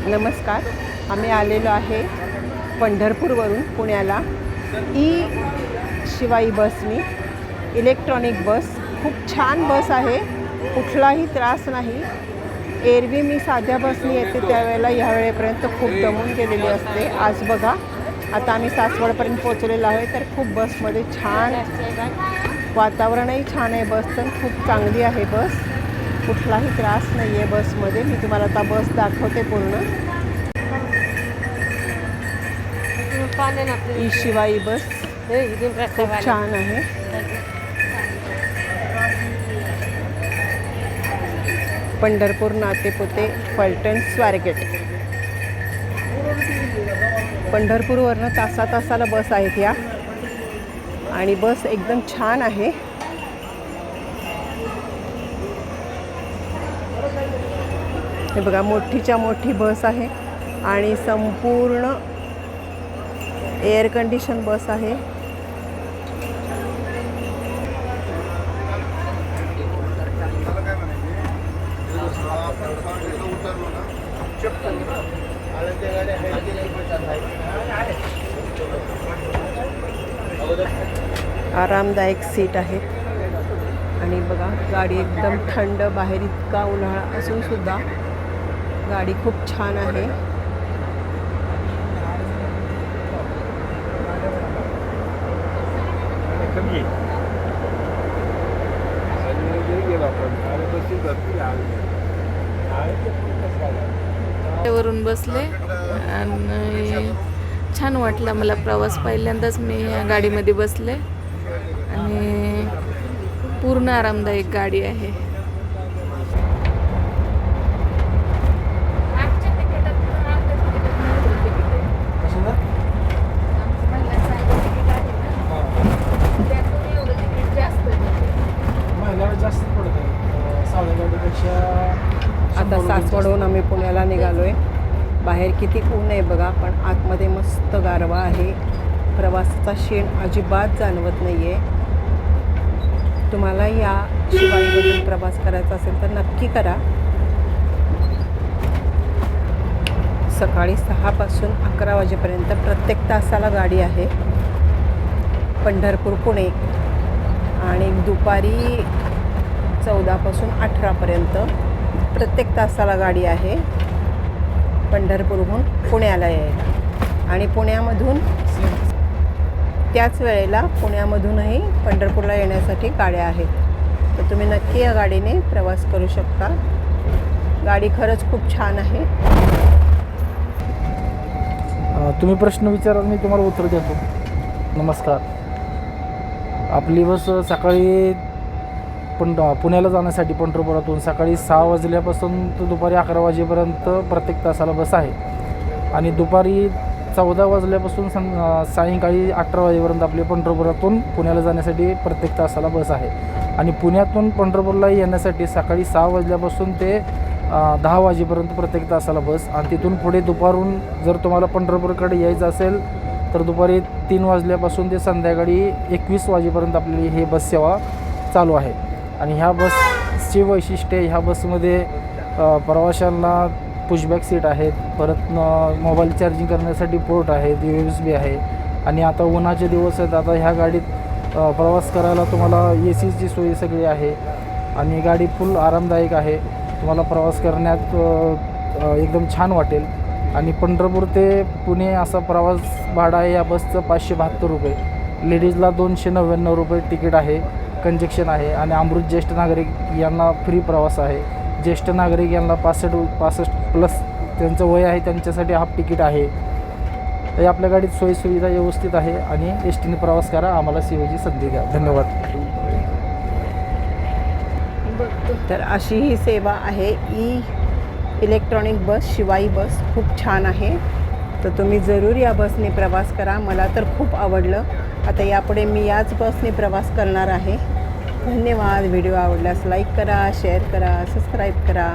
नमस्कार. आम्ही आलेलो आहे पंढरपूरवरून पुण्याला शिवाई बसनी. इलेक्ट्रॉनिक बस खूप छान बस आहे, कुठलाही त्रास नाही. एरवी मी साध्या बसनी येते त्यावेळेला ह्या वेळेपर्यंत खूप दमून गेलेली असते. आज बघा, आता आम्ही सासवडपर्यंत पोहोचलेलो आहे. तर खूप बसमध्ये छान वातावरणही छान आहे. बस तर खूप चांगली आहे. बस कुठलाही त्रास नाही आहे बसमध्ये. मी तुम्हाला आता बस दाखवते पूर्ण. शिवाई बस खूप छान आहे. पंढरपूर, नातेपुते, फलटण, स्वारगेट. पंढरपूरवरनं तासाला बस आहेत या, आणि बस एकदम छान आहे. हे बघा, मोठीच्या मोठी बस आहे आणि संपूर्ण एअर कंडिशन बस आहे. आरामदायक सीट आहे. आणि बघा, गाडी एकदम थंड. बाहेर इतका उन्हाळा असून सुद्धा गाडी खूप छान आहे. वरून बसले आणि छान वाटलं मला प्रवास. पहिल्यांदाच मी या गाडीमध्ये बसले आणि पूर्ण आरामदायक गाडी आहे. आता सासवडहून आम्ही पुण्याला निघालो आहे. बाहेर किती ऊन आहे बघा, पण आतमध्ये मस्त गारवा आहे. प्रवासाचा शीण अजिबात जाणवत नाही आहे. तुम्हाला या शिवाईमधून प्रवास करायचा असेल तर नक्की करा. सकाळी 6 पासून 11 वाजेपर्यंत प्रत्येक तासाला गाडी आहे. पंढरपूर पुणे. आणि दुपारी 14 पासून 18 पर्यंत प्रत्येक तासाला गाडी आहे पंढरपूरहून पुण्याला यायला. आणि पुण्यामधून त्याच वेळेला पुण्यामधूनही पंढरपूरला येण्यासाठी गाड्या आहेत. तर तुम्ही नक्की या गाडीने प्रवास करू शकता. गाडी खरंच खूप छान आहे. तुम्ही प्रश्न विचारा, मी तुम्हाला उत्तर देतो. नमस्कार. आपली बस सकाळी पुण्याला जाण्यासाठी पंढरपुरातून सकाळी 6 वाजल्यापासून तर दुपारी 11 वाजेपर्यंत प्रत्येक तासाला बस आहे. आणि दुपारी 14 वाजल्यापासून सायंकाळी 18 वाजेपर्यंत आपली पंढरपुरातून पुण्याला जाण्यासाठी प्रत्येक तासाला बस आहे. आणि पुण्यातून पंढरपूरला येण्यासाठी सकाळी 6 वाजल्यापासून ते 10 वाजेपर्यंत प्रत्येक तासाला बस. आणि तिथून पुढे दुपारून जर तुम्हाला पंढरपूरकडे यायचं असेल तर दुपारी 3 वाजल्यापासून ते संध्याकाळी 21 वाजेपर्यंत आपली ही बस सेवा चालू आहे. आणि ह्या बसची वैशिष्ट्ये, ह्या बसमध्ये प्रवाशांना पुशबॅक सीट आहेत. परत मोबाईल चार्जिंग करण्यासाठी पोर्ट आहेत, USB आहे. आणि आता उन्हाचे दिवस आहेत, आता ह्या गाडीत प्रवास करायला तुम्हाला ACची सोयी सगळी आहे. आणि गाडी फुल आरामदायक आहे. तुम्हाला प्रवास करण्यात एकदम छान वाटेल. आणि पंढरपूर ते पुणे असा प्रवास भाडा आहे या बसचं 572 रुपये. लेडीजला 299 रुपये तिकीट आहे. कंजेक्शन आहे. आणि अमृत ज्येष्ठ नागरिक यांना फ्री प्रवास आहे. ज्येष्ठ नागरिक यांना 65 प्लस त्यांचं वय आहे, त्यांच्यासाठी हाफ तिकीट आहे. तर आपल्या गाडीत सोयीसुविधा व्यवस्थित आहे. आणि एसटीने प्रवास करा, आम्हाला सेवेची संधी द्या. धन्यवाद. तर अशी ही सेवा आहे. इलेक्ट्रॉनिक बस शिवाई बस खूप छान आहे. तर तुम्ही जरूर या बसने प्रवास करा. मला तर खूप आवडलं. आता यापुढे मी याच बसने प्रवास करणार आहे. धन्यवाद. व्हिडिओ आवडल्यास लाईक करा, शेअर करा, सबस्क्राईब करा.